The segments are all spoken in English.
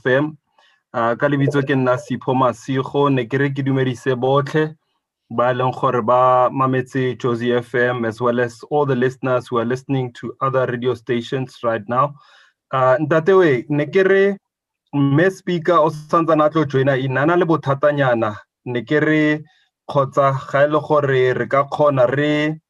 FM. Ka lebitso ke nna Sipho Masigo, ne ke re ke dumedise botlhe ba leng gore ba mametse Jozi FM, as well as all the listeners who are listening to other radio stations right now. Ntate we, ne ke re mme speaker o santsana tlo joina inana le bothatanyana, ne ke re khotsa ga ile gore re ka khona re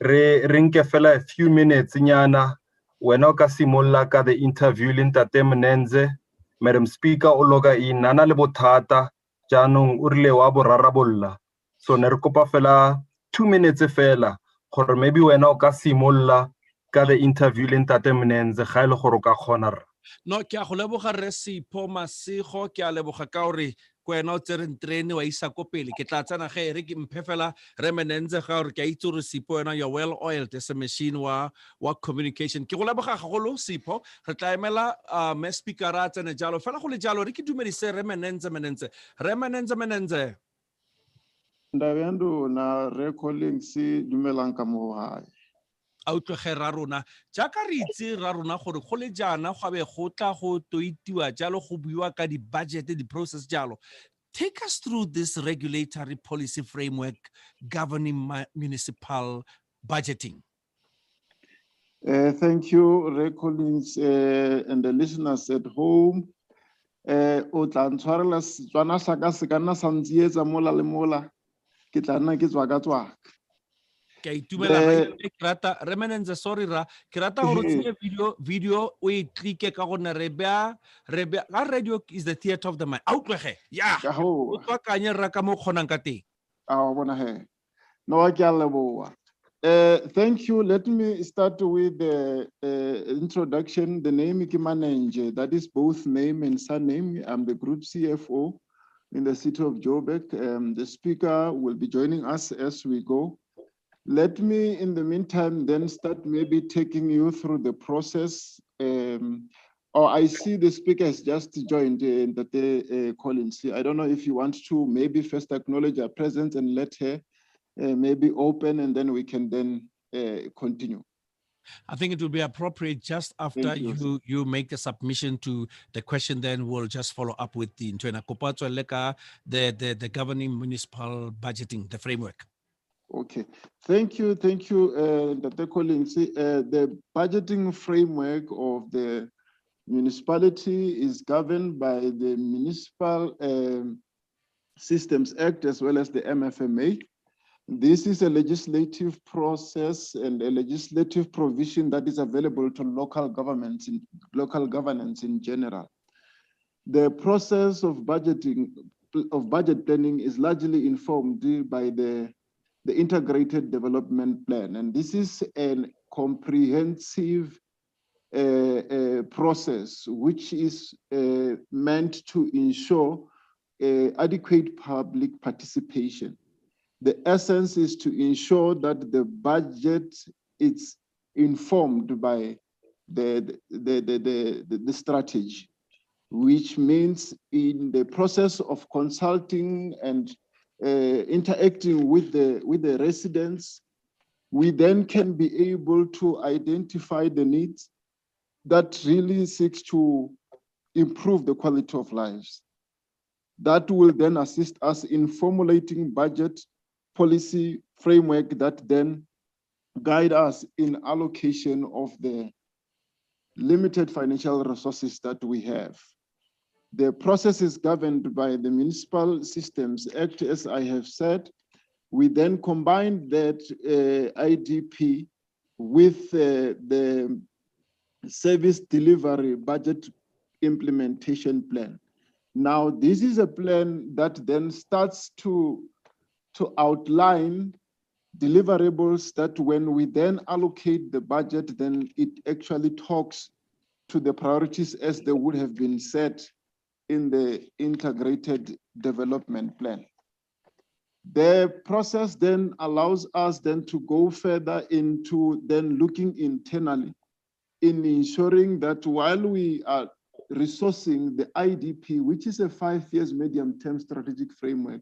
nke fela a few minutes nyana wena o ka simolla ka the interview le ntate Mnenze. Madam Speaker o loga inana le bothata jaanong o rile wa borarabolla, so ne re kopa fela 2 minutes fela gore maybe wena o ka simolla ka the interview le ntate Mnenze ga ile gore o ka khona. No, ke a go leboga re Sipho Masigo, ke a leboga ka gore kwena o tsereng train wa isa ko pele ke tla tsena ge re ke mphefela re Mnenze ga gore ke a itse gore Sipho wena you're well oiled as a machine wa communication. Ke go leboga gagolo Sipho, re tla emela me speaker a tsene jalo fela go le jalo re ke dumedise re Mnenze re Mnenze Ndabendo na re calling si dumelang ka mo hae a utlwege ra rona jaaka re itse ra rona gore go le jaana go be go tla go toitiwa jalo go buiwa ka di-budget di-process jalo. Take us through this regulatory policy framework governing municipal budgeting. Thank you, Ray Collins, and the listeners at home. O tla ntshwarela Setswana sa ka se kana sa ntsietsa mola le mola ke tla nna ke tswa ka tswaka. Ke itumela ke rata re Mnenze sorry ra ke rata gore tsenye video o e click ka gone re bea la radio is the theater of the mind outlege ya o tswa kanye ra ka mo khonang ka teng a bona he no ke a leboa. Thank you. Let me start with the introduction. The name is Manenge, that is both name and surname. I'm the group CFO in the city of Joburg. The speaker will be joining us as we go. Let me, in the meantime, then start maybe taking you through the process. I see the speaker has just joined Danie Collins. I don't know if you want to maybe first acknowledge her presence and let her maybe open, and then we can then continue. I think it will be appropriate just after you make the submission to the question, then we'll just follow up with the governing municipal budgeting, the framework. Okay, thank you, Dr. Collins. The budgeting framework of the municipality is governed by the Municipal Systems Act as well as the MFMA. This is a legislative process and a legislative provision that is available to local governments local governance in general. The process of budget planning is largely informed by the integrated development plan, and this is a comprehensive process which is meant to ensure adequate public participation. The essence is to ensure that the budget is informed by the strategy, which means in the process of consulting and interacting with the residents, we then can be able to identify the needs that really seeks to improve the quality of lives. That will then assist us in formulating budget policy framework that then guide us in allocation of the limited financial resources that we have. The process is governed by the Municipal Systems Act, as I have said. We then combine that IDP with the Service Delivery Budget Implementation Plan. Now, this is a plan that then starts to outline deliverables that when we then allocate the budget, then it actually talks to the priorities as they would have been set in the integrated development plan. The process then allows us then to go further into then looking internally in ensuring that while we are resourcing the IDP, which is a 5 years medium-term strategic framework,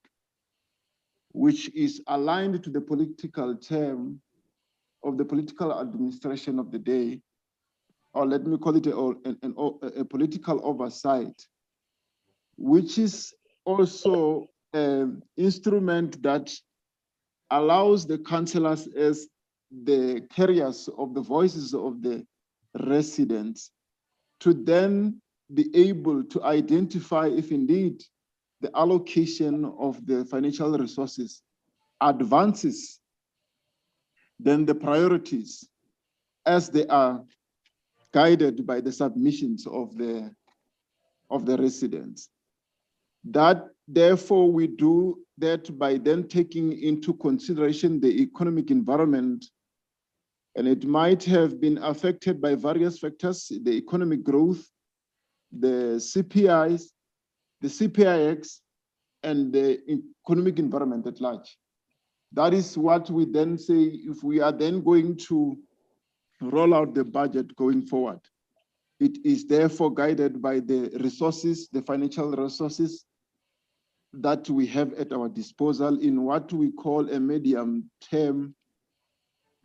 which is aligned to the political term of the political administration of the day, or let me call it a political oversight. which is also an instrument that allows the councillors as the carriers of the voices of the residents to then be able to identify if indeed the allocation of the financial resources advances then the priorities as they are guided by the submissions of the residents. That therefore we do that by then taking into consideration the economic environment, and it might have been affected by various factors, the economic growth, the CPIs, the CPIX, and the economic environment at large. That is what we then say if we are then going to roll out the budget going forward. It is therefore guided by the resources, the financial resources that we have at our disposal in what we call a medium-term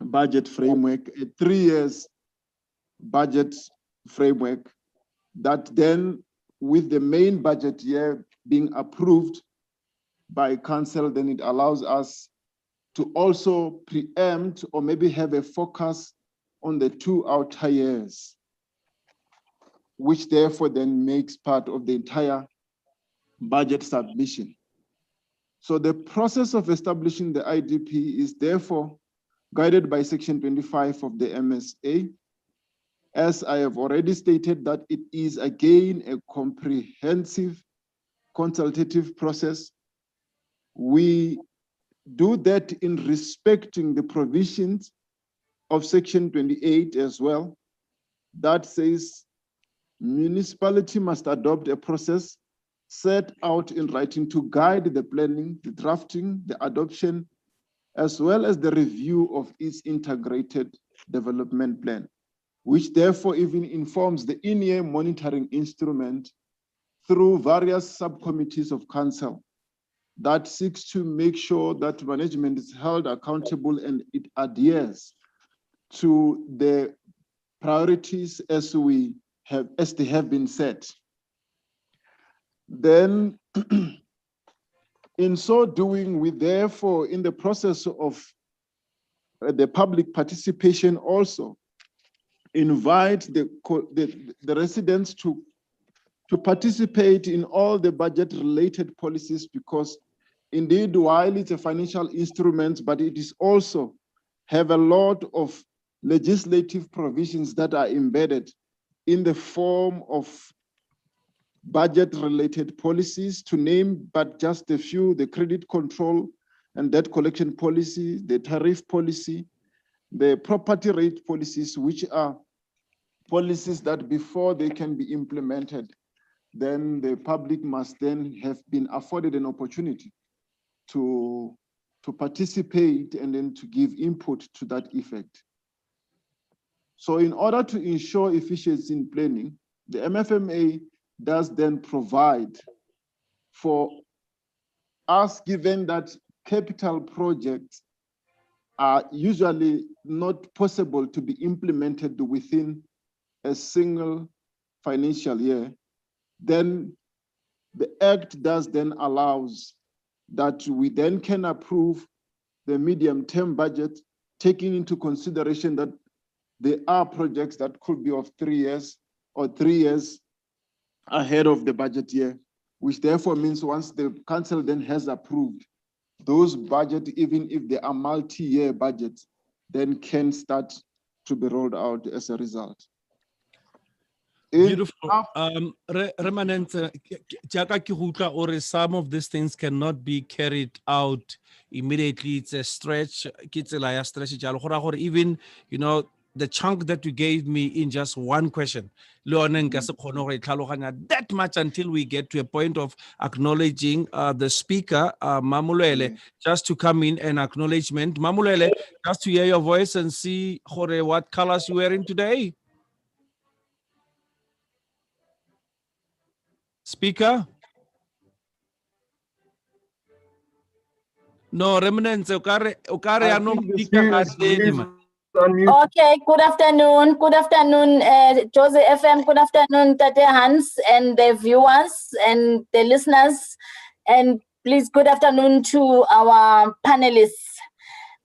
budget framework, a 3 years budget framework that then with the main budget year being approved by council, then it allows us to also preempt or maybe have a focus on the 2 outer years, which therefore then makes part of the entire budget submission. So the process of establishing the IDP is therefore guided by Section 25 of the MSA. As I have already stated, that it is again a comprehensive consultative process. We do that in respecting the provisions of Section 28 as well, that says municipality must adopt a process set out in writing to guide the planning, the drafting, the adoption, as well as the review of its integrated development plan, which therefore even informs the in-year monitoring instrument through various subcommittees of council that seeks to make sure that management is held accountable and it adheres to the priorities as they have been set. Then in so doing, we therefore, in the process of the public participation, also invite the residents to participate in all the budget-related policies, because indeed, while it's a financial instrument, but it is also have a lot of legislative provisions that are embedded in the form of budget-related policies, to name but just a few: the credit control and debt collection policy, the tariff policy, the property rate policies, which are policies that before they can be implemented, then the public must then have been afforded an opportunity to participate and then to give input to that effect. So in order to ensure efficiency in planning, the MFMA does then provide for us, given that capital projects are usually not possible to be implemented within a single financial year, then the Act does then allows that we then can approve the medium-term budget, taking into consideration that there are projects that could be of 3 years or 3 years ahead of the budget year, which therefore means once the council then has approved those budgets, even if they are multi-year budgets, then can start to be rolled out as a result. Beautiful. Remanente, or some of these things cannot be carried out immediately. It's a stretch. Even, you know, the chunk that you gave me in just one question, that much until we get to a point of acknowledging the speaker, Mamulele, just to come in and acknowledgement. Mamulele, just to hear your voice and see what colors you're wearing today. Speaker? No, remnants, o kare ya no speaker Unmute. Okay, good afternoon. Good afternoon, Josie FM. Good afternoon, Tate Hans, and the viewers and the listeners. And please, good afternoon to our panelists.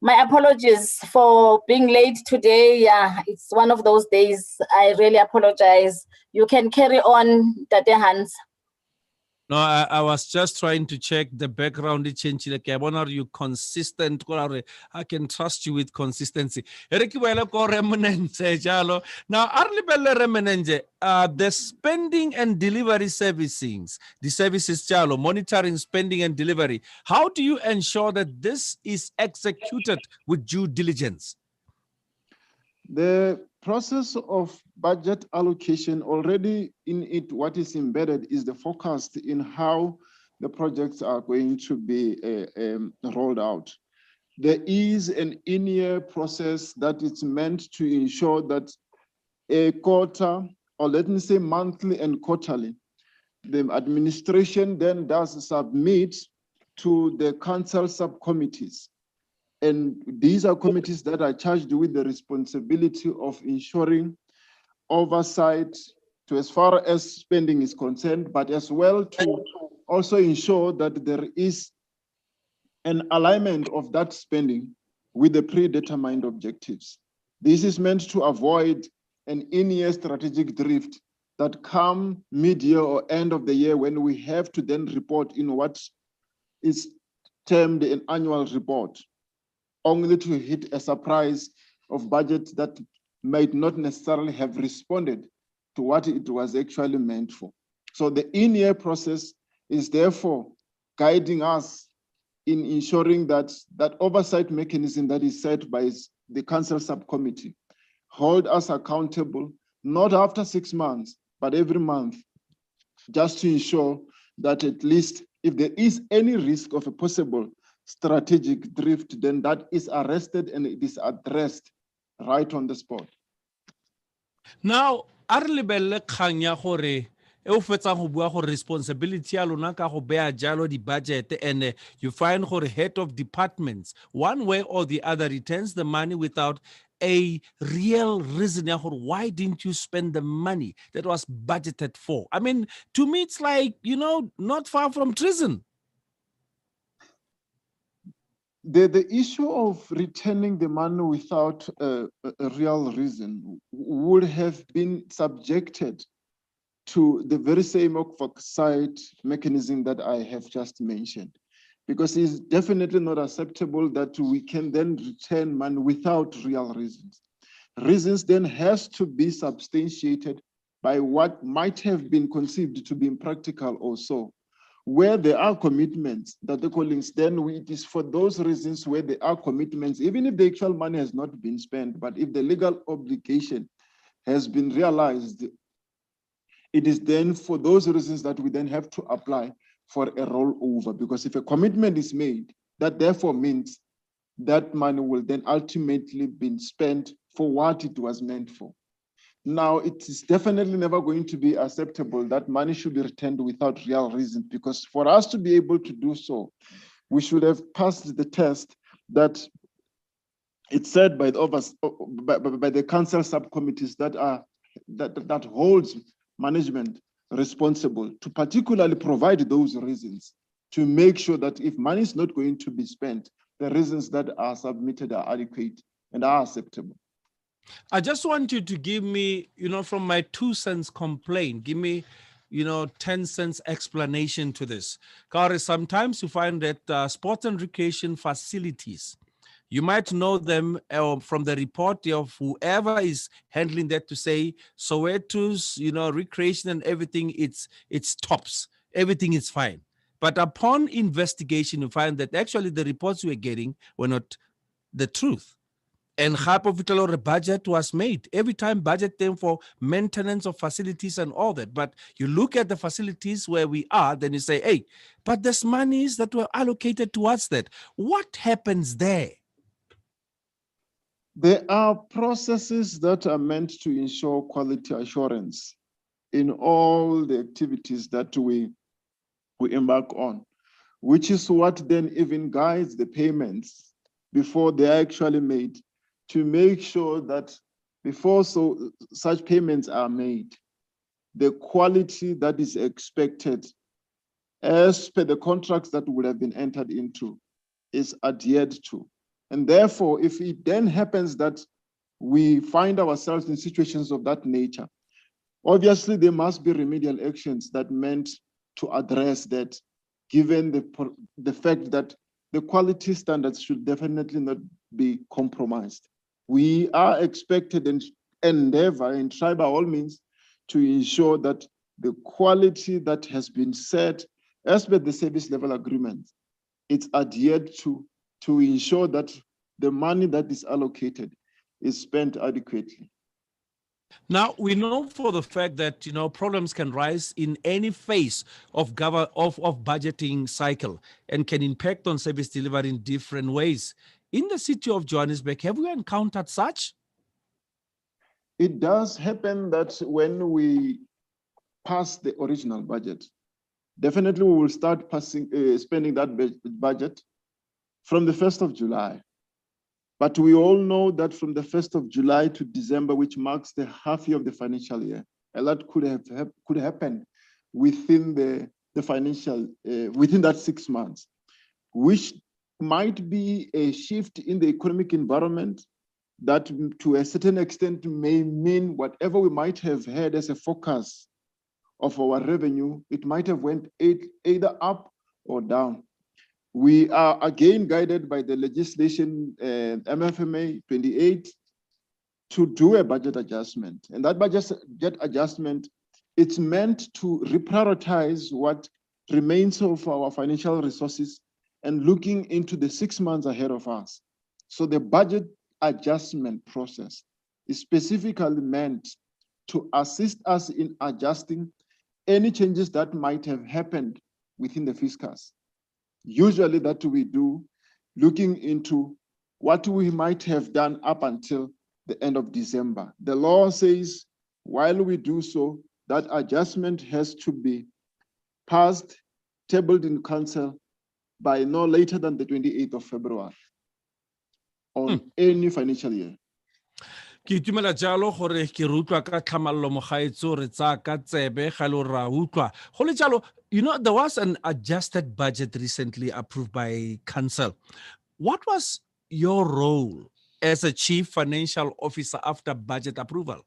My apologies for being late today. Yeah, it's one of those days. I really apologize. You can carry on, Tate Hans. No, I was just trying to check the background change. Like, are you consistent? I can trust you with consistency. Now, the spending and delivery servicings, the services, monitoring spending and delivery. How do you ensure that this is executed with due diligence? The process of budget allocation already in it, what is embedded is the forecast in how the projects are going to be rolled out. There is an in-year process that is meant to ensure that a quarter, or let me say monthly and quarterly, the administration then does submit to the council subcommittees. And these are committees that are charged with the responsibility of ensuring oversight to as far as spending is concerned, but as well to also ensure that there is an alignment of that spending with the predetermined objectives. This is meant to avoid an in-year strategic drift that come mid-year or end of the year when we have to then report in what is termed an annual report, only to hit a surprise of budget that might not necessarily have responded to what it was actually meant for. So the in-year process is therefore guiding us in ensuring that that oversight mechanism that is set by the council subcommittee hold us accountable, not after 6 months, but every month, just to ensure that at least if there is any risk of a possible strategic drift, then that is arrested and it is addressed right on the spot. Now, Arlebelle Kanya Hore, responsibility the budget, and you find her head of departments one way or the other returns the money without a real reason. Why didn't you spend the money that was budgeted for? I mean, to me, it's like, not far from treason. The issue of returning the money without a real reason would have been subjected to the very same oversight mechanism that I have just mentioned, because it's definitely not acceptable that we can then return money without real reasons. Reasons then has to be substantiated by what might have been conceived to be impractical or so. Where there are commitments that the colleagues, then it is for those reasons where there are commitments, even if the actual money has not been spent, but if the legal obligation has been realized, it is then for those reasons that we then have to apply for a rollover. Because if a commitment is made, that therefore means that money will then ultimately be spent for what it was meant for. Now, it is definitely never going to be acceptable that money should be returned without real reason, because for us to be able to do so, we should have passed the test that it's said by the council subcommittees that holds management responsible to particularly provide those reasons to make sure that if money is not going to be spent, the reasons that are submitted are adequate and are acceptable. I just want you to give me, from my 2 cents complaint, give me, 10 cents explanation to this. Because sometimes you find that sports and recreation facilities, you might know them from the report of whoever is handling that to say, Soweto's, recreation and everything, it's tops. Everything is fine. But upon investigation, you find that actually the reports we're getting were not the truth. And half of it, a budget was made. Every time budget came for maintenance of facilities and all that. But you look at the facilities where we are, then you say, hey, but there's monies that were allocated towards that. What happens there? There are processes that are meant to ensure quality assurance in all the activities that we embark on, which is what then even guides the payments before they are actually made to make sure that before such payments are made, the quality that is expected as per the contracts that would have been entered into is adhered to. And therefore, if it then happens that we find ourselves in situations of that nature, obviously there must be remedial actions that meant to address that, given the fact that the quality standards should definitely not be compromised. We are expected and endeavor and try by all means to ensure that the quality that has been set as per the service level agreement, it's adhered to ensure that the money that is allocated is spent adequately. Now, we know for the fact that, problems can rise in any phase of budgeting cycle and can impact on service delivery in different ways. In the city of Johannesburg, have we encountered such? It does happen that when we pass the original budget, definitely we will start spending that budget from the 1st of July. But we all know that from the 1st of July to December, which marks the half year of the financial year, a lot could happen within the financial, within that 6 months, which might be a shift in the economic environment that to a certain extent may mean whatever we might have had as a focus of our revenue, it might have went either up or down. We are again guided by the legislation, MFMA 28, to do a budget adjustment. And that budget adjustment, it's meant to reprioritize what remains of our financial resources and looking into the 6 months ahead of us. So the budget adjustment process is specifically meant to assist us in adjusting any changes that might have happened within the fiscus. Usually that we do looking into what we might have done up until the end of December. The law says while we do so, that adjustment has to be passed, tabled in council by no later than the 28th of February on any financial year. Ke itumela jalo gore ke rutlwa ka tlhamallo mogaetso re tsa ka tsebe ga lo ra utlwa go le jalo there was an adjusted budget recently approved by council. What was your role as a chief financial officer after budget approval?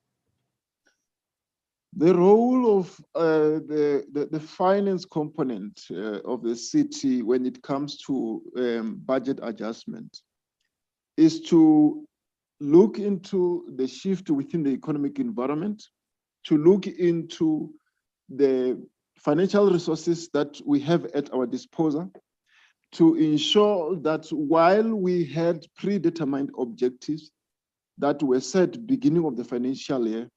The role of the finance component of the city when it comes to budget adjustment is to look into the shift within the economic environment, to look into the financial resources that we have at our disposal, to ensure that while we had predetermined objectives that were set beginning of the financial year,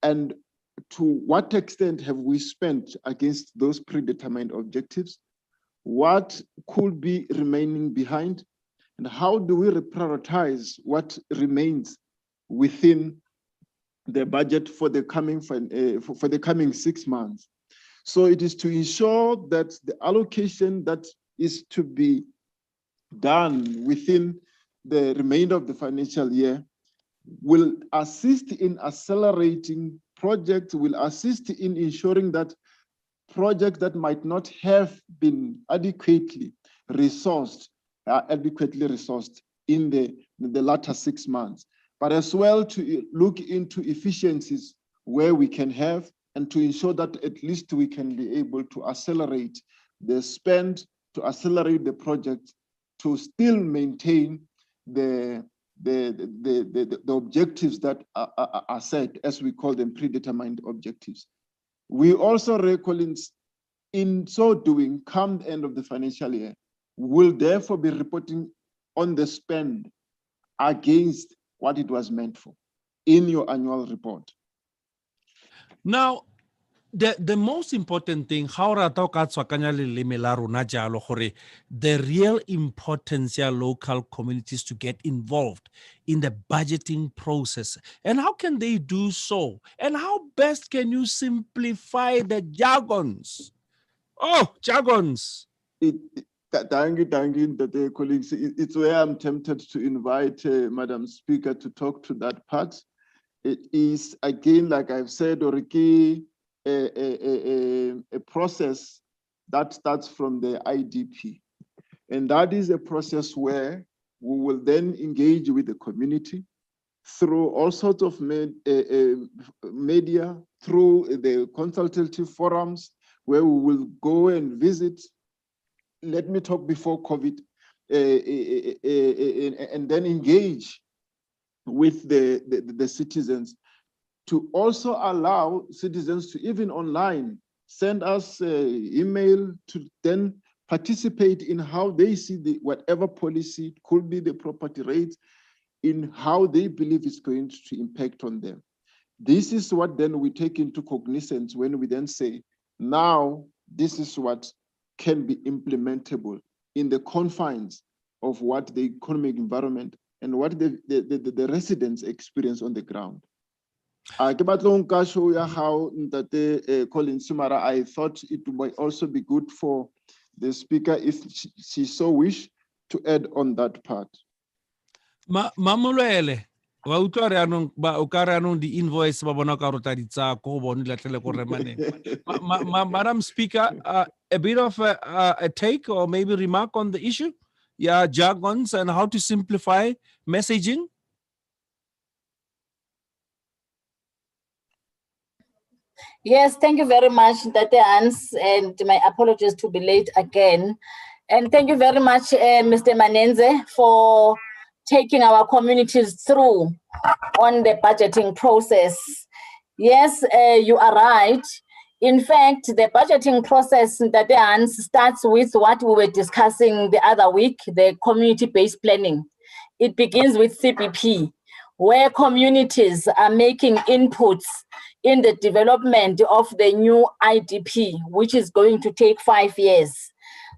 and to what extent have we spent against those predetermined objectives, what could be remaining behind, and how do we reprioritize what remains within the budget for the coming 6 months. So it is to ensure that the allocation that is to be done within the remainder of the financial year will assist in accelerating projects, will assist in ensuring that projects that might not have been adequately resourced are adequately resourced in the latter 6 months, but as well to look into efficiencies where we can have and to ensure that at least we can be able to accelerate the spend, to accelerate the project, to still maintain the objectives that are set, as we call them, predetermined objectives. We also reckon in so doing, come the end of the financial year, will therefore be reporting on the spend against what it was meant for in your annual report. Now, the most important thing, the real importance of local communities to get involved in the budgeting process. And how can they do so? And how best can you simplify the jargons? Oh, jargons. Thank you, colleagues. It's where I'm tempted to invite Madam Speaker to talk to that part. It is, again, like I've said, already a process that starts from the IDP. And that is a process where we will then engage with the community through all sorts of media, through the consultative forums, where we will go and visit. Let me talk before COVID, and then engage with the citizens, to also allow citizens to, even online, send us email to then participate in how they see whatever policy, could be the property rates, in how they believe it's going to impact on them. This is what then we take into cognizance when we then say, now this is what can be implementable in the confines of what the economic environment and what the residents experience on the ground. How Colin Sumara, I thought it might also be good for the speaker, if she so wish, to add on that part. Mamulele, wa utlwa re anong ba o ka re anong di invoice ba bona ka rota ditsa ko bone latlele ko remane. Madam Speaker, a bit of a take or maybe remark on the issue, yeah, jargons and how to simplify messaging. Yes, thank you very much, Tate Hans, and my apologies to be late again. And thank you very much, Mr. Manenze, for taking our communities through on the budgeting process. Yes, you are right. In fact, the budgeting process, Tate Hans, starts with what we were discussing the other week, the community-based planning. It begins with CPP, where communities are making inputs in the development of the new IDP, which is going to take 5 years.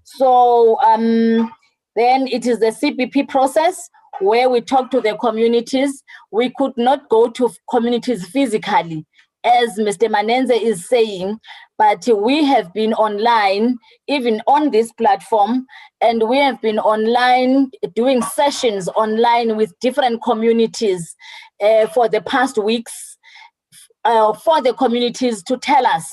So then it is the CPP process where we talk to the communities. We could not go to communities physically, as Mr. Manenze is saying, but we have been online, even on this platform, and we have been online doing sessions online with different communities for the past weeks, for the communities to tell us,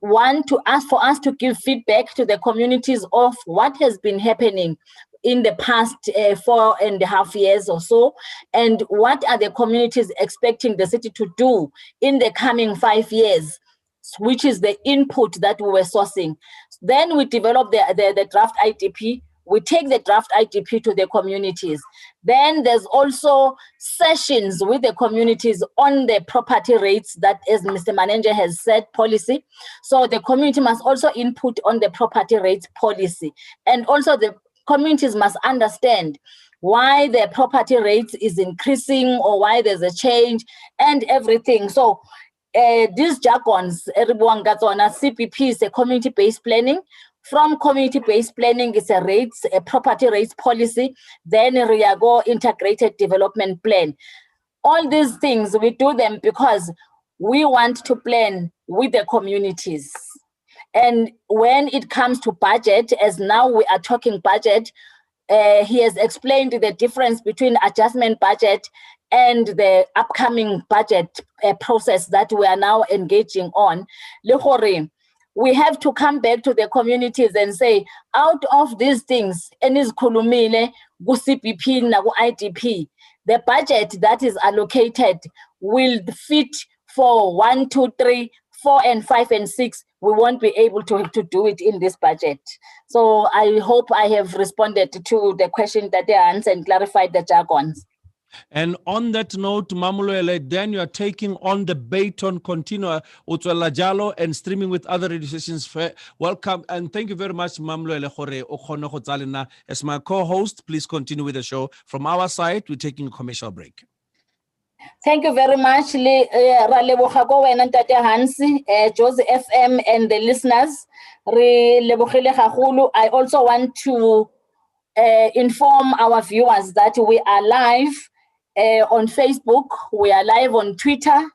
one, to ask for us to give feedback to the communities of what has been happening in the past 4.5 years or so, and what are the communities expecting the city to do in the coming 5 years, which is the input that we were sourcing. Then we develop the draft IDP. We take the draft IDP to the communities. Then there's also sessions with the communities on the property rates that, as Mr. Manenje has said, policy. So the community must also input on the property rates policy. And also the communities must understand why the property rates is increasing or why there's a change and everything. So these jargons, CPP is a community-based planning. From community-based planning, it's a property rates policy, then RIAGO integrated development plan. All these things, we do them because we want to plan with the communities. And when it comes to budget, as now we are talking budget, he has explained the difference between adjustment budget and the upcoming budget process that we are now engaging on. We have to come back to the communities and say, out of these things, the budget that is allocated will fit for 1, 2, 3, 4, and 5, and 6. We won't be able to do it in this budget. So I hope I have responded to the question that they answered and clarified the jargons. And on that note, Mamulele, then you are taking on the baton continua, Utswela Jalo, and streaming with other radio stations. Welcome, and thank you very much, Mamulele. As my co-host, please continue with the show. From our side, we're taking a commercial break. Thank you very much, Josie FM, and the listeners. I also want to inform our viewers that we are live on Facebook, we are live on Twitter,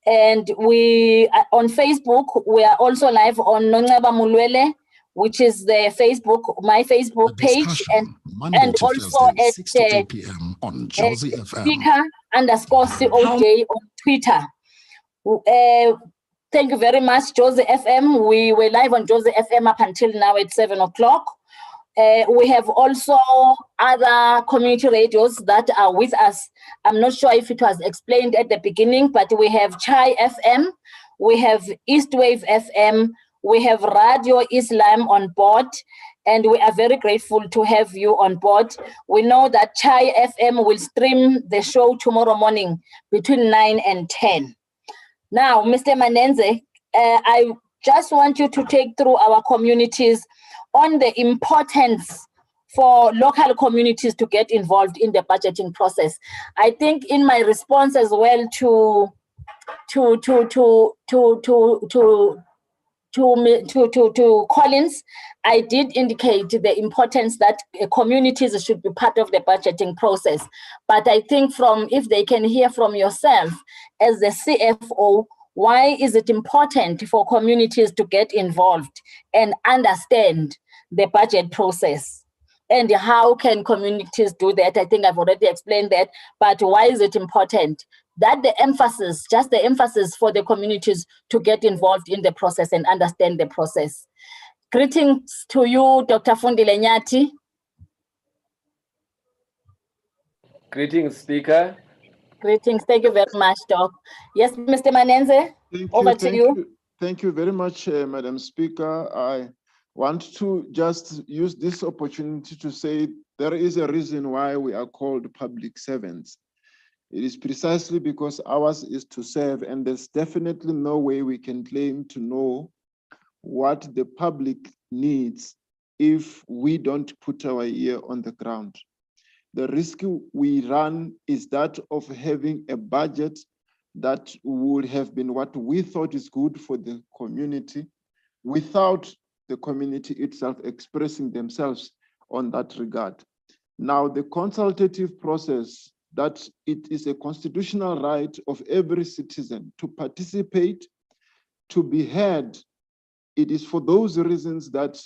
and we on Facebook, we are also live on Nongceba Mulwele. which is the my Facebook page, and also at 6 to 8 p.m. on Josie FM. Speaker_COJ on Twitter. Thank you very much, Josie FM. We were live on Josie FM up until now at 7 o'clock. We have also other community radios that are with us. I'm not sure if it was explained at the beginning, but we have Chai FM, we have Eastwave FM, we have Radio Islam on board, and we are very grateful to have you on board. We know that Chai FM will stream the show tomorrow morning between 9 and 10. Now, Mr. Manenze, I just want you to take through our communities on the importance for local communities to get involved in the budgeting process. I think in my response as well to Collins, I did indicate the importance that communities should be part of the budgeting process. But I think if they can hear from yourself as the CFO, why is it important for communities to get involved and understand the budget process? And how can communities do that? I think I've already explained that, but why is it important? That the emphasis for the communities to get involved in the process and understand the process. Greetings to you, Dr. Fundi Lenyati. Greetings, Speaker. Greetings. Thank you very much, Doc. Yes, Mr. Manenze, over to you. Thank you very much, Madam Speaker. I want to just use this opportunity to say there is a reason why we are called public servants. It is precisely because ours is to serve, and there's definitely no way we can claim to know what the public needs if we don't put our ear on the ground. The risk we run is that of having a budget that would have been what we thought is good for the community without the community itself expressing themselves on that regard. Now, the consultative process, that it is a constitutional right of every citizen to participate, to be heard. It is for those reasons that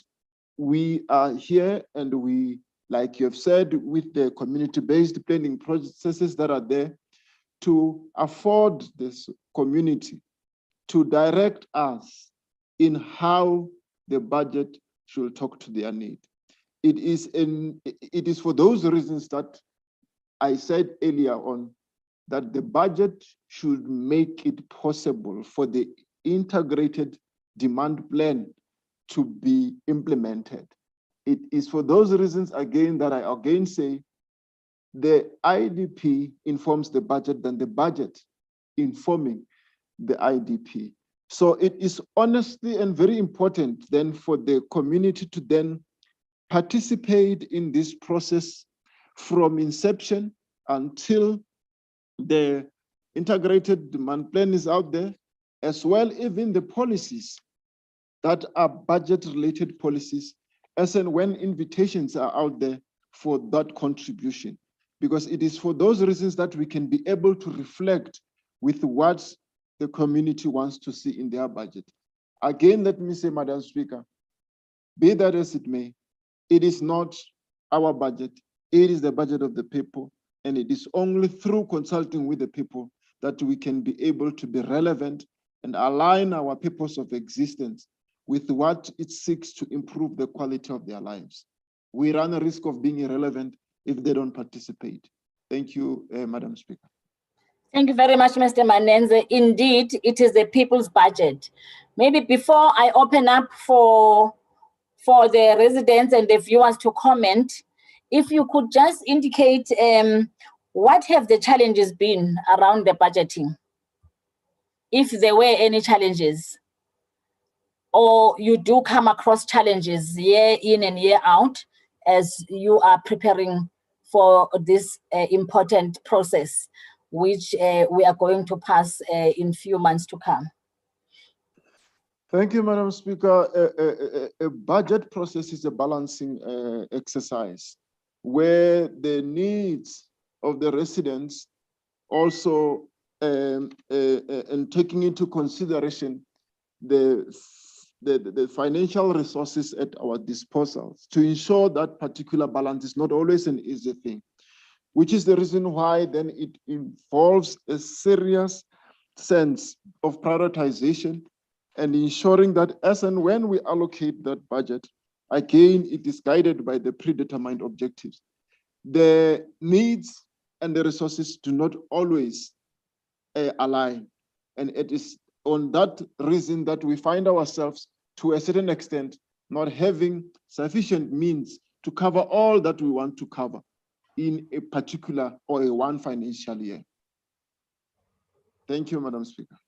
we are here, and we, like you have said, with the community-based planning processes that are there, to afford this community to direct us in how the budget should talk to their need. It is for those reasons that I said earlier on that the budget should make it possible for the integrated demand plan to be implemented. It is for those reasons, again, that I again say the IDP informs the budget than the budget informing the IDP. So it is honestly and very important then for the community to then participate in this process from inception until the integrated demand plan is out there, as well even the policies that are budget-related policies, as and when invitations are out there for that contribution. Because it is for those reasons that we can be able to reflect with what the community wants to see in their budget. Again, let me say, Madam Speaker, be that as it may, it is not our budget, it is the budget of the people, and it is only through consulting with the people that we can be able to be relevant and align our purpose of existence with what it seeks to improve the quality of their lives. We run a risk of being irrelevant if they don't participate. Thank you, Madam Speaker. Thank you very much, Mr. Manenze. Indeed, it is the people's budget. Maybe before I open up for the residents and the viewers to comment, if you could just indicate what have the challenges been around the budgeting? If there were any challenges, or you do come across challenges year in and year out as you are preparing for this important process, which we are going to pass in few months to come. Thank you, Madam Speaker. A budget process is a balancing exercise where the needs of the residents also and taking into consideration the the financial resources at our disposal to ensure that particular balance is not always an easy thing, which is the reason why then it involves a serious sense of prioritization and ensuring that as and when we allocate that budget, again, it is guided by the predetermined objectives. The needs and the resources do not always align. And it is on that reason that we find ourselves, to a certain extent, not having sufficient means to cover all that we want to cover in a particular or a one financial year. Thank you, Madam Speaker.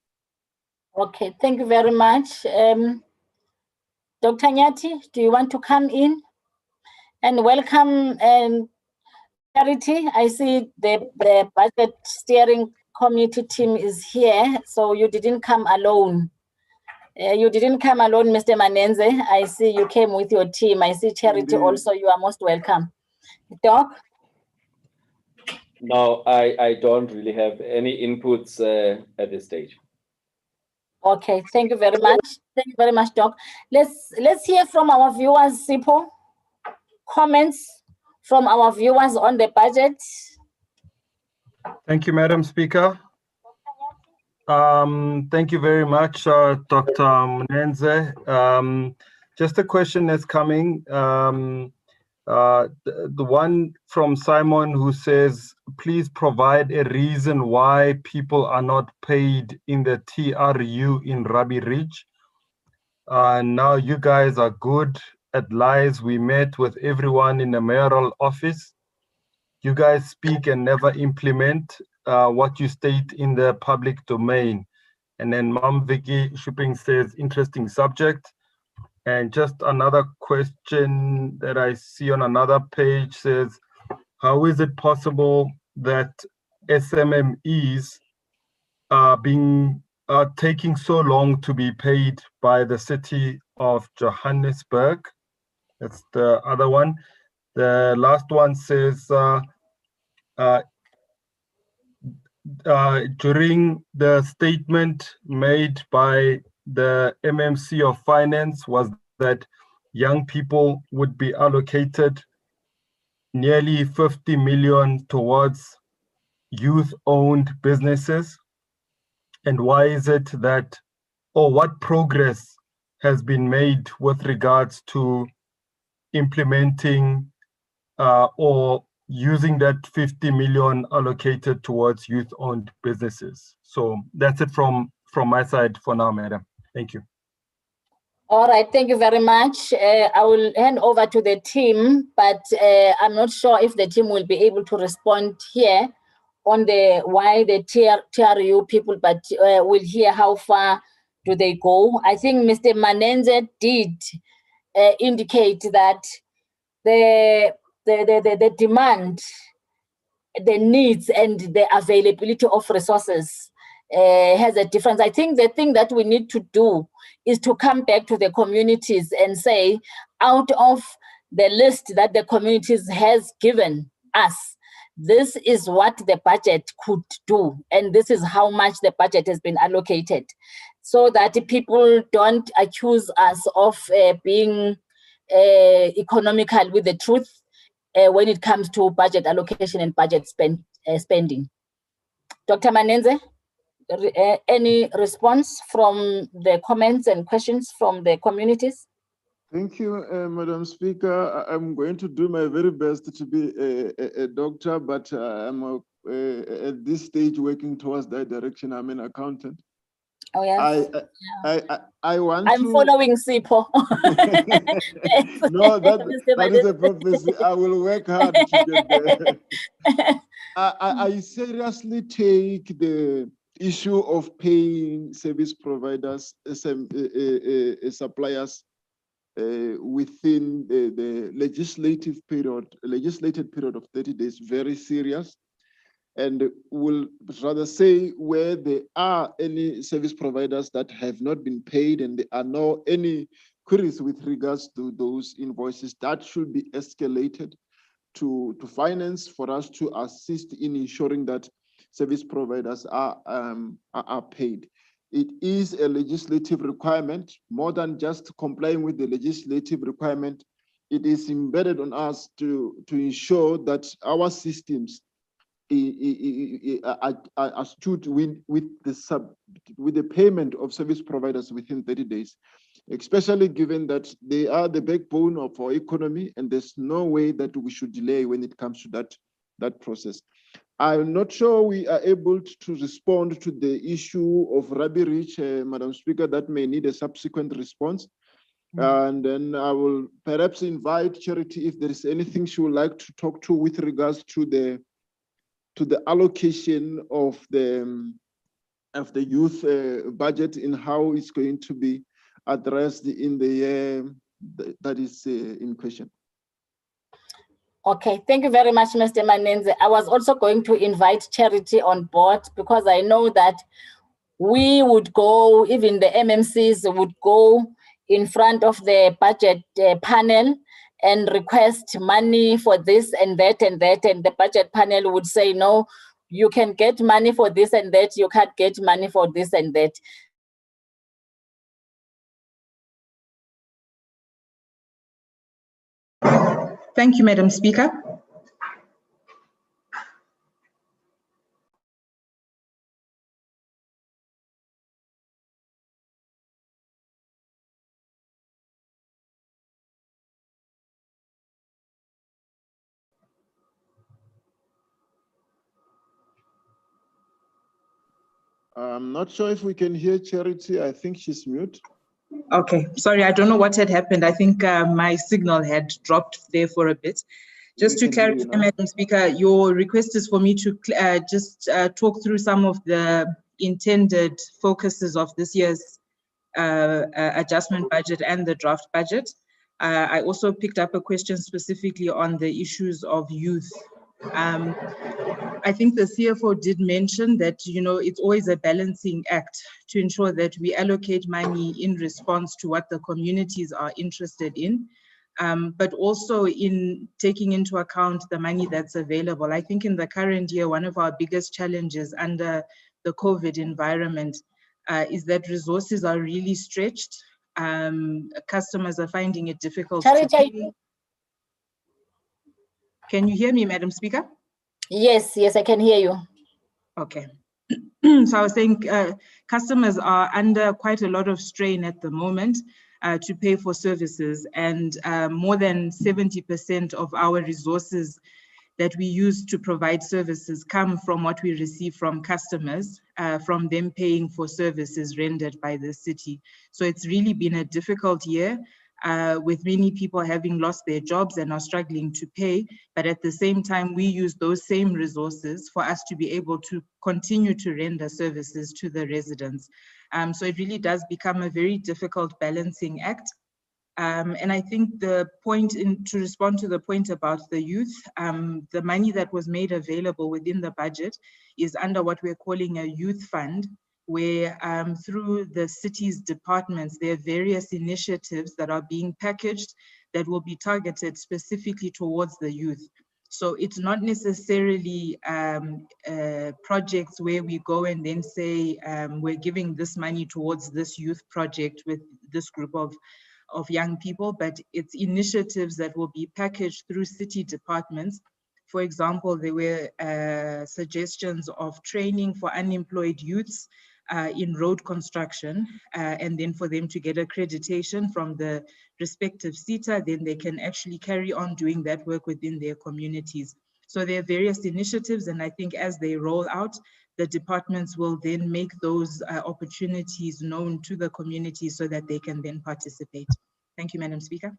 Okay, thank you very much. Dr. Nyati, do you want to come in? And welcome, Charity. I see the budget steering committee team is here, so you didn't come alone. You didn't come alone, Mr. Manenze. I see you came with your team. I see Charity Indeed. also. You are most welcome. Doc? No, I don't really have any inputs at this stage. Okay, thank you very much. Thank you very much, Doc. Let's hear from our viewers, Sipho. Comments from our viewers on the budget. Thank you, Madam Speaker. Thank you very much, Dr. Mnenze. Just a question that's coming. The one from Simon who says, please provide a reason why people are not paid in the TRU in Rabi Ridge. Now you guys are good at lies. We met with everyone in the mayoral office. You guys speak and never implement what you state in the public domain. And then Mam Vicky Shipping says, interesting subject. And just another question that I see on another page says, how is it possible that SMMEs are taking so long to be paid by the city of Johannesburg? That's the other one. The last one says, during the statement made by the MMC of Finance was that young people would be allocated nearly 50 million towards youth-owned businesses. And why is it that, or what progress has been made with regards to implementing or using that 50 million allocated towards youth-owned businesses? So that's it from my side for now, Madam. Thank you. All right, thank you very much. I will hand over to the team, but I'm not sure if the team will be able to respond here on the why the TRU people, but we'll hear how far do they go. I think Mr. Manenze did indicate that the demand, the needs, and the availability of resources has a difference. I think the thing that we need to do is to come back to the communities and say, out of the list that the communities has given us, this is what the budget could do, and this is how much the budget has been allocated, so that people don't accuse us of being economical with the truth when it comes to budget allocation and budget spending. Dr. Manenze, any response from the comments and questions from the communities? Thank you, Madam Speaker. I'm going to do my very best to be a doctor, but I'm at this stage working towards that direction. I'm an accountant. Oh, yes. I want I'm to... following Sipho. No, that is a prophecy. I will work hard to get there. I seriously take the issue of paying service providers, suppliers within the legislated period of 30 days very serious, and will rather say where there are any service providers that have not been paid and there are no any queries with regards to those invoices, that should be escalated to finance for us to assist in ensuring that service providers are paid. It is a legislative requirement. More than just complying with the legislative requirement, it is embedded on us to ensure that our systems are stood with the payment of service providers within 30 days, especially given that they are the backbone of our economy, and there's no way that we should delay when it comes to that process. I'm not sure we are able to respond to the issue of Rabi Rich, Madam Speaker. That may need a subsequent response. And then I will perhaps invite Charity if there is anything she would like to talk to with regards to the allocation of the youth budget and how it's going to be addressed in the year that is in question. Okay, thank you very much, Mr. Manenze. I was also going to invite Charity on board because I know that we would go, even the MMCs would go in front of the budget panel and request money for this and that and that, and the budget panel would say, no, you can get money for this and that, you can't get money for this and that. Thank you, Madam Speaker. I'm not sure if we can hear Charity. I think she's mute. Okay, sorry, I don't know what had happened. I think my signal had dropped there for a bit. Just to clarify, Madam Speaker, your request is for me to just talk through some of the intended focuses of this year's adjustment budget and the draft budget. I also picked up a question specifically on the issues of youth. I think the CFO did mention that, you know, it's always a balancing act to ensure that we allocate money in response to what the communities are interested in, but also in taking into account the money that's available. I think in the current year, one of our biggest challenges under the COVID environment is that resources are really stretched. Customers are finding it difficult to pay. Can you hear me, Madam Speaker? Yes, yes, I can hear you. Okay. So I was saying customers are under quite a lot of strain at the moment to pay for services, and more than 70% of our resources that we use to provide services come from what we receive from customers, from them paying for services rendered by the city. So it's really been a difficult year with many people having lost their jobs and are struggling to pay. But at the same time, we use those same resources for us to be able to continue to render services to the residents. So it really does become a very difficult balancing act. And I think the point to respond to the point about the youth, the money that was made available within the budget is under what we're calling a youth fund, where through the city's departments, there are various initiatives that are being packaged that will be targeted specifically towards the youth. So it's not necessarily projects where we go and then say, we're giving this money towards this youth project with this group of young people, but it's initiatives that will be packaged through city departments. For example, there were suggestions of training for unemployed youths in road construction, and then for them to get accreditation from the respective SETA, then they can actually carry on doing that work within their communities. So there are various initiatives, and I think as they roll out, the departments will then make those opportunities known to the community so that they can then participate. Thank you, Madam Speaker.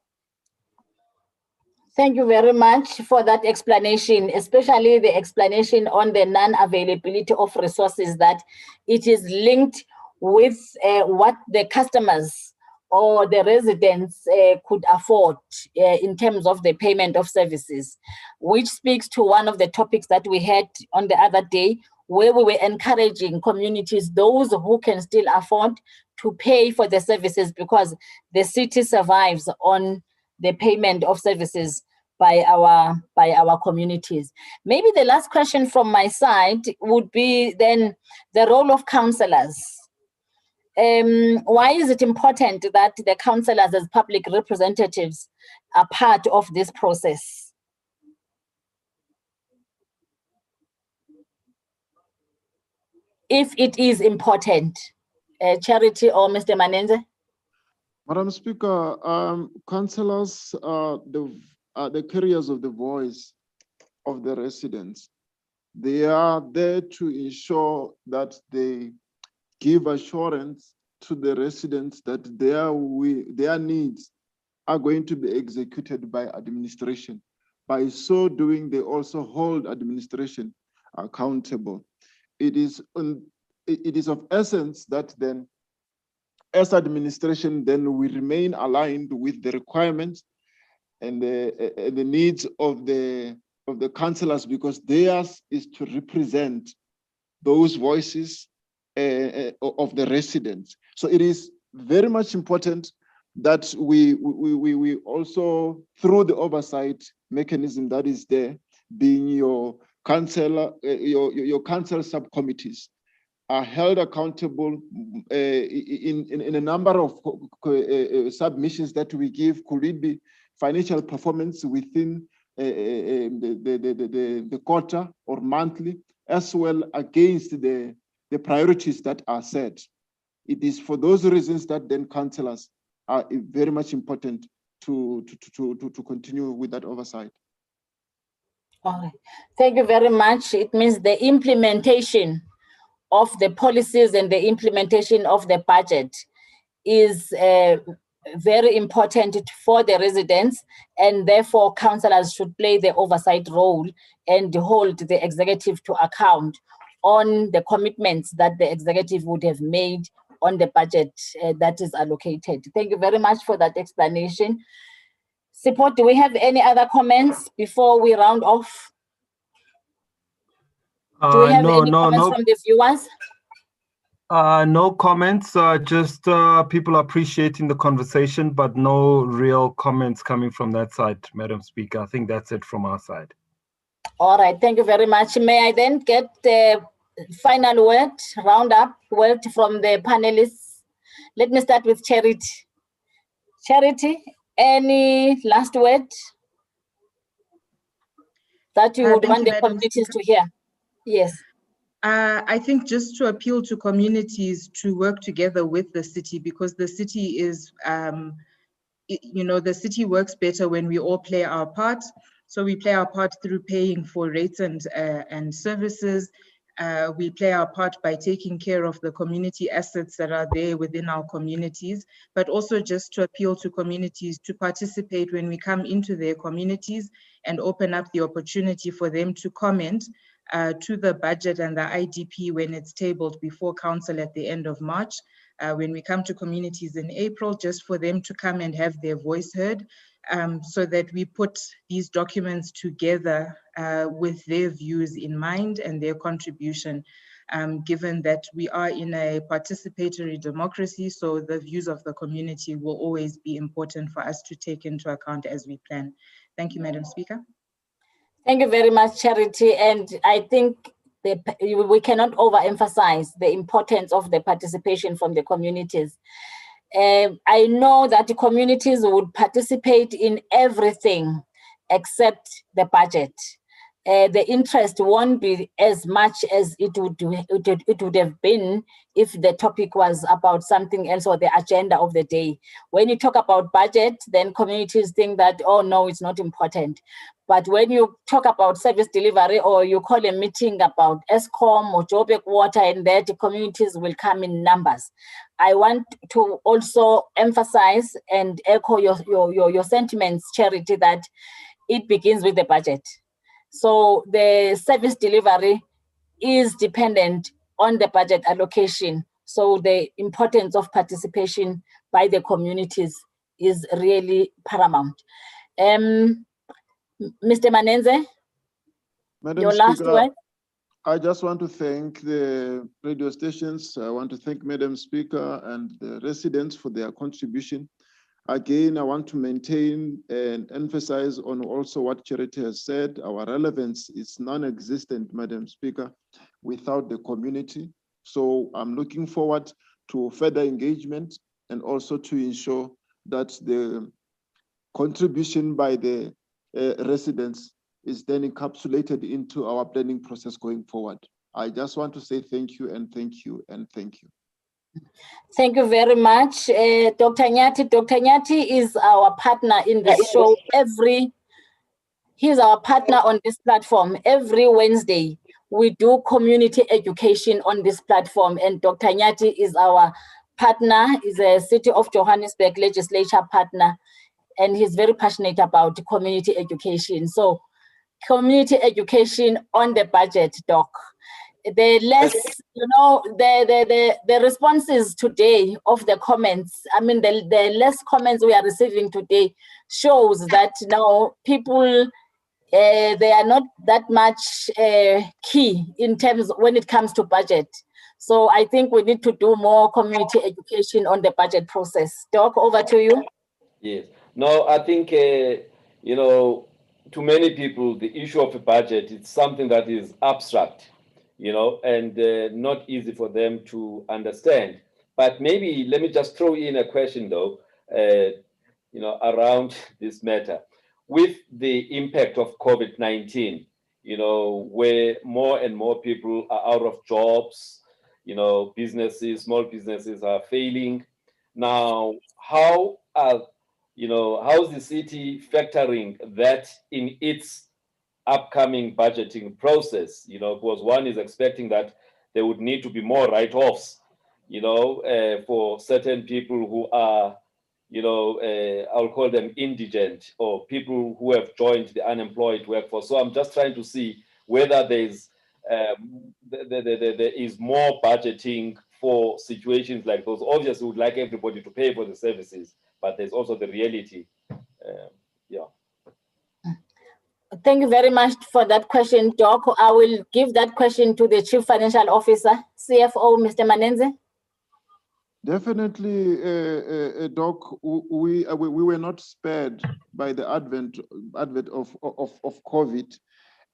Thank you very much for that explanation, especially the explanation on the non-availability of resources, that it is linked with what the customers or the residents could afford in terms of the payment of services, which speaks to one of the topics that we had on the other day, where we were encouraging communities, those who can still afford to pay for the services, because the city survives on the payment of services by our communities. Maybe the last question from my side would be then the role of councillors. Why is it important that the councillors as public representatives are part of this process? If it is important, Charity or Mr. Manenze? Madam Speaker, councillors are the carriers of the voice of the residents. They are there to ensure that they give assurance to the residents that their needs are going to be executed by administration. By so doing, they also hold administration accountable. It is of essence that then, as administration, then we remain aligned with the requirements and the needs of the councillors, because theirs is to represent those voices of the residents. So it is very much important that we also, through the oversight mechanism that is there, being your council subcommittees, are held accountable in a number of submissions that we give. Could it be financial performance within the quarter or monthly, as well against the priorities that are set? It is for those reasons that then councillors are very much important to continue with that oversight. All right. Thank you very much. It means the implementation of the policies and the implementation of the budget is very important for the residents, and therefore councillors should play the oversight role and hold the executive to account on the commitments that the executive would have made on the budget that is allocated. Thank you very much for that explanation. Support, do we have any other comments before we round off? Do we have any comments from the viewers? No comments, just people appreciating the conversation, but no real comments coming from that side, Madam Speaker. I think that's it from our side. All right, thank you very much. May I then get the final word, round-up word from the panelists? Let me start with Charity. Charity, any last word that you would want the communities to hear? Yes. I think just to appeal to communities to work together with the city, because the city is, the city works better when we all play our part. So we play our part through paying for rates and services. We play our part by taking care of the community assets that are there within our communities, but also just to appeal to communities to participate when we come into their communities and open up the opportunity for them to comment to the budget and the IDP when it's tabled before council at the end of March. When we come to communities in April, just for them to come and have their voice heard, so that we put these documents together with their views in mind and their contribution, given that we are in a participatory democracy, so the views of the community will always be important for us to take into account as we plan. Thank you, Madam Speaker. Thank you very much, Charity. And I think we cannot overemphasize the importance of the participation from the communities. I know that the communities would participate in everything except the budget. The interest won't be as much as it would have been if the topic was about something else or the agenda of the day. When you talk about budget, then communities think that, oh no, it's not important. But when you talk about service delivery or you call a meeting about ESCOM or Joburg Water, and that the communities will come in numbers. I want to also emphasize and echo your sentiments, Charity, that it begins with the budget. So the service delivery is dependent on the budget allocation. So the importance of participation by the communities is really paramount. Mr. Manenze, Madam your Speaker, last word. I just want to thank the radio stations. I want to thank Madam Speaker and the residents for their contribution. Again, I want to maintain and emphasize on also what Charity has said. Our relevance is non-existent, Madam Speaker, without the community. So I'm looking forward to further engagement and also to ensure that the contribution by the residents is then encapsulated into our planning process going forward. I just want to say thank you and thank you and thank you. Thank you very much, Dr. Nyati. Dr. Nyati is our partner in the show he's our partner on this platform. Every Wednesday, we do community education on this platform, and Dr. Nyati is our partner, is a City of Johannesburg legislature partner, and he's very passionate about community education. So, community education on the budget, Doc. The less, the responses today of the comments, I mean, the less comments we are receiving today shows that now people, they are not that much key in terms when it comes to budget. So I think we need to do more community education on the budget process. Doc, over to you. Yes. No, I think, to many people, the issue of a budget is something that is abstract, and not easy for them to understand. But maybe let me just throw in a question, though, around this matter. With the impact of COVID-19, where more and more people are out of jobs, businesses, small businesses are failing. Now, how is the city factoring that in its upcoming budgeting process? Because one is expecting that there would need to be more write-offs, for certain people who are, I'll call them indigent, or people who have joined the unemployed workforce. So I'm just trying to see whether there is more budgeting for situations like those. Obviously, we would like everybody to pay for the services, but there's also the reality. Thank you very much for that question, Doc. I will give that question to the Chief Financial Officer, CFO, Mr. Manenze. Definitely, Doc, we were not spared by the advent of COVID.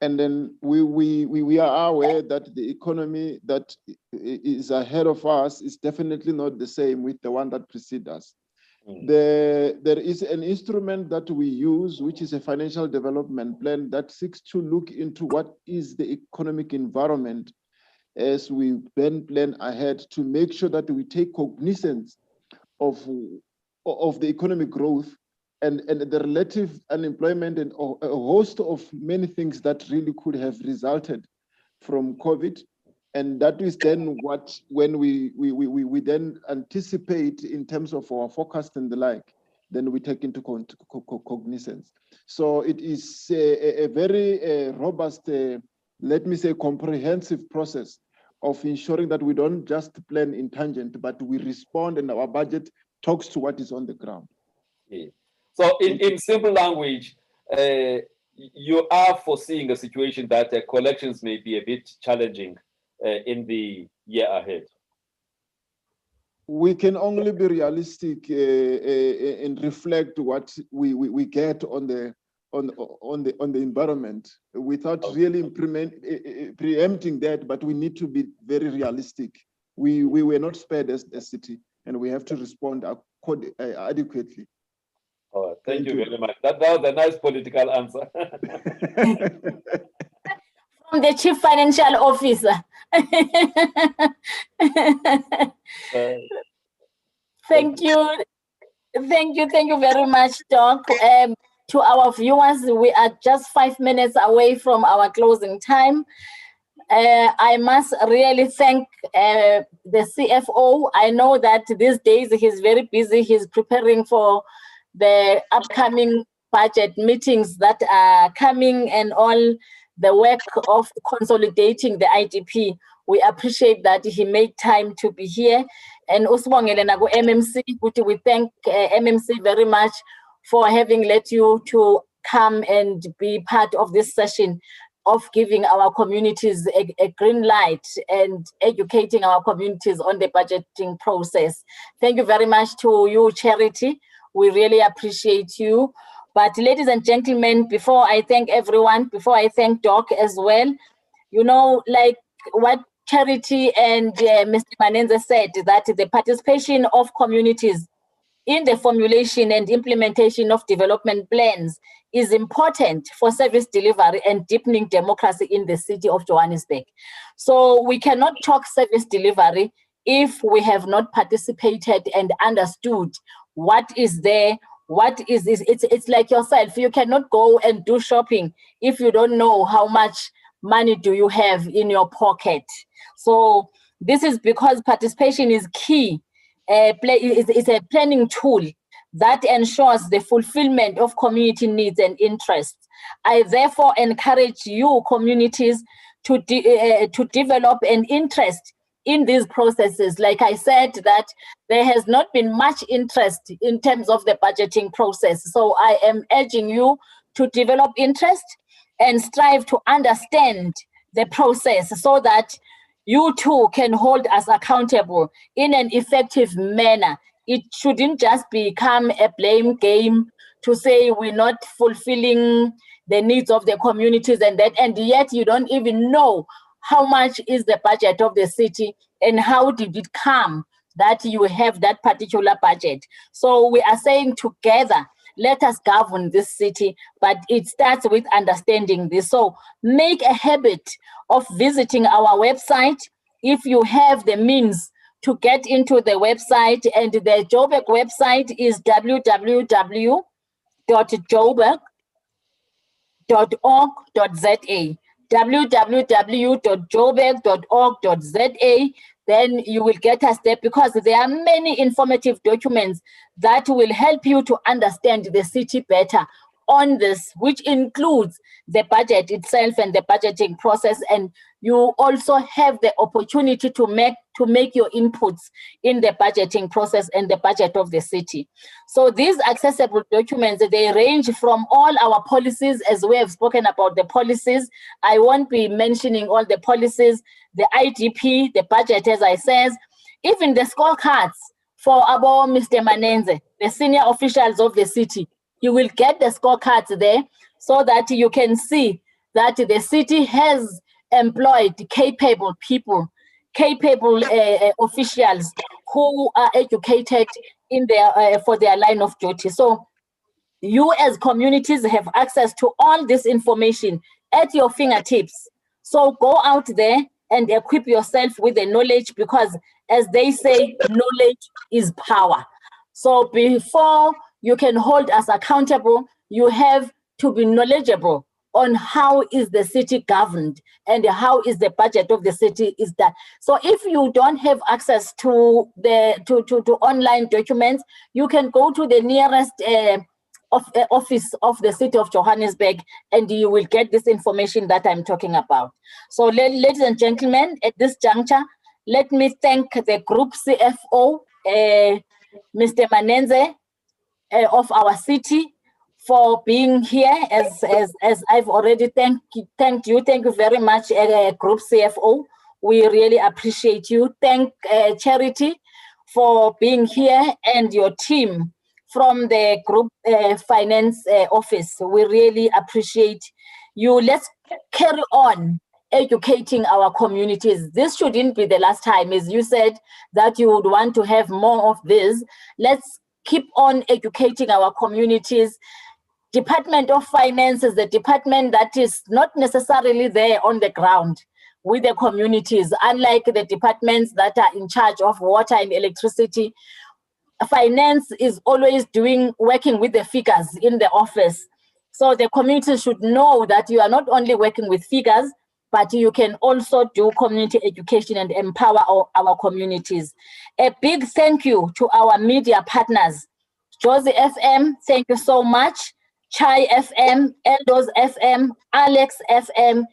And then we are aware that the economy that is ahead of us is definitely not the same with the one that precedes us. There is an instrument that we use, which is a financial development plan that seeks to look into what is the economic environment as we then plan ahead to make sure that we take cognizance of the economic growth and the relative unemployment and a host of many things that really could have resulted from COVID. And that is then when we then anticipate in terms of our forecast and the like, then we take into cognizance. So it is a very robust, let me say, comprehensive process of ensuring that we don't just plan in tangent, but we respond and our budget talks to what is on the ground. Yeah. So in simple language, you are foreseeing a situation that collections may be a bit challenging in the year ahead. We can only be realistic and reflect what we get on the environment without really preempting that, but we need to be very realistic. We were not spared as a city, and we have to respond adequately. Oh, thank you very much. That was a nice political answer. From the Chief Financial Officer. Thank you very much, Doc. To our viewers, we are just 5 minutes away from our closing time. I must really thank the CFO. I know that these days he's very busy. He's preparing for the upcoming budget meetings that are coming and all the work of consolidating the IDP. We appreciate that he made time to be here. And usibongele naku MMC, we thank MMC very much for having let you to come and be part of this session of giving our communities a green light and educating our communities on the budgeting process. Thank you very much to you, Charity. We really appreciate you. But ladies and gentlemen, before I thank everyone, before I thank Doc as well, like what Charity and Mr. Manenze said that the participation of communities in the formulation and implementation of development plans is important for service delivery and deepening democracy in the city of Johannesburg. So we cannot talk service delivery if we have not participated and understood what is there, what is this. It's like yourself. You cannot go and do shopping if you don't know how much money do you have in your pocket. So this is because participation is key. It's a planning tool that ensures the fulfillment of community needs and interests. I therefore encourage you communities to develop an interest in these processes. Like I said, that there has not been much interest in terms of the budgeting process. So I am urging you to develop interest and strive to understand the process so that you too can hold us accountable in an effective manner. It shouldn't just become a blame game to say we're not fulfilling the needs of the communities and yet you don't even know how much is the budget of the city and how did it come that you have that particular budget. So we are saying together, let us govern this city, but it starts with understanding this. So make a habit of visiting our website if you have the means to get into the website, and the Joburg website is www.joburg.org.za. www.joburg.org.za. Then you will get us there because there are many informative documents that will help you to understand the city better on this, which includes the budget itself and the budgeting process. And you also have the opportunity to make your inputs in the budgeting process and the budget of the city. So these accessible documents, they range from all our policies, as we have spoken about the policies. I won't be mentioning all the policies, the IDP, the budget, as I said, even the scorecards for about Mr. Manenze, the senior officials of the city. You will get the scorecards there so that you can see that the city has employed capable people, capable officials who are educated in their for their line of duty. So you as communities have access to all this information at your fingertips. So go out there and equip yourself with the knowledge, because as they say, knowledge is power. So before you can hold us accountable, you have to be knowledgeable on how is the city governed and how is the budget of the city is done. So if you don't have access to the to online documents, you can go to the nearest office of the city of Johannesburg and you will get this information that I'm talking about. So ladies and gentlemen, at this juncture, let me thank the group CFO, Mr. Manenze, of our city, for being here. As I've already thanked you. Thank you very much, Group CFO. We really appreciate you. Thank Charity for being here and your team from the Group Finance Office. We really appreciate you. Let's carry on educating our communities. This shouldn't be the last time. As you said that you would want to have more of this. Let's keep on educating our communities. Department of Finance is the department that is not necessarily there on the ground with the communities, unlike the departments that are in charge of water and electricity. Finance is always working with the figures in the office. So the community should know that you are not only working with figures, but you can also do community education and empower our communities. A big thank you to our media partners. Josie FM, thank you so much. Chai FM, Eldos FM, Alex FM,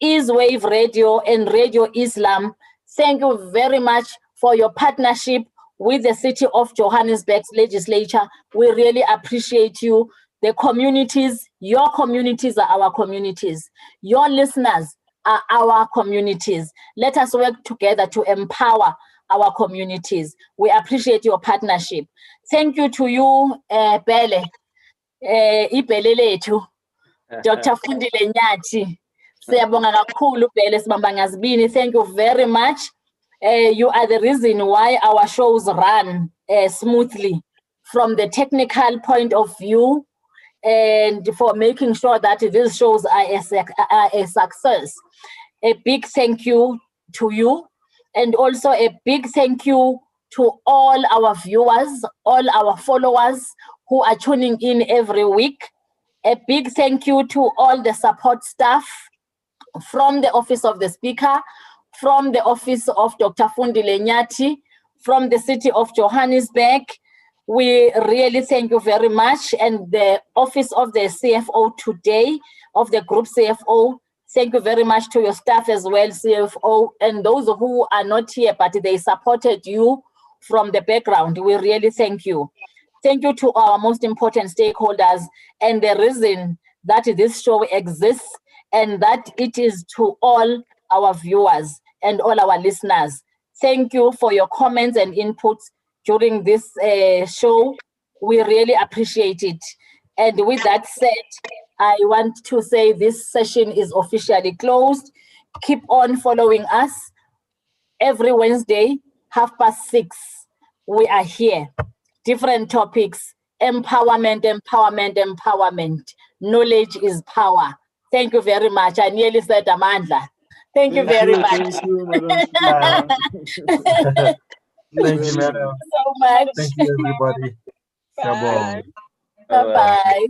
Easwave Radio, and Radio Islam. Thank you very much for your partnership with the City of Johannesburg's legislature. We really appreciate you. The communities, your communities are our communities. Your listeners are our communities. Let us work together to empower our communities. We appreciate your partnership. Thank you to you, Bele, Dr. Fundi Lenyati, Siyabonga kakhulu Bhele Sibamba Ngazibini. Thank you very much. You are the reason why our shows run smoothly from the technical point of view, and for making sure that these shows are a success. A big thank you to you, and also a big thank you to all our viewers, all our followers who are tuning in every week. A big thank you to all the support staff from the Office of the Speaker, from the Office of Dr. Fundi Lenyati, from the City of Johannesburg. We really thank you very much. And the Office of the CFO today, of the Group CFO, thank you very much to your staff as well, CFO, and those who are not here, but they supported you from the background. We really thank you. Thank you to our most important stakeholders, and the reason that this show exists, and that it is to all our viewers and all our listeners. Thank you for your comments and inputs during this show. We really appreciate it. And with that said, I want to say this session is officially closed. Keep on following us every Wednesday, 6:30. We are here. Different topics, empowerment, empowerment, empowerment. Knowledge is power. Thank you very much. I nearly said Amandla. Thank you very much. Thank you, Madam Speaker. Thank you, madam. So much. Thank you, everybody. Bye. Bye-bye.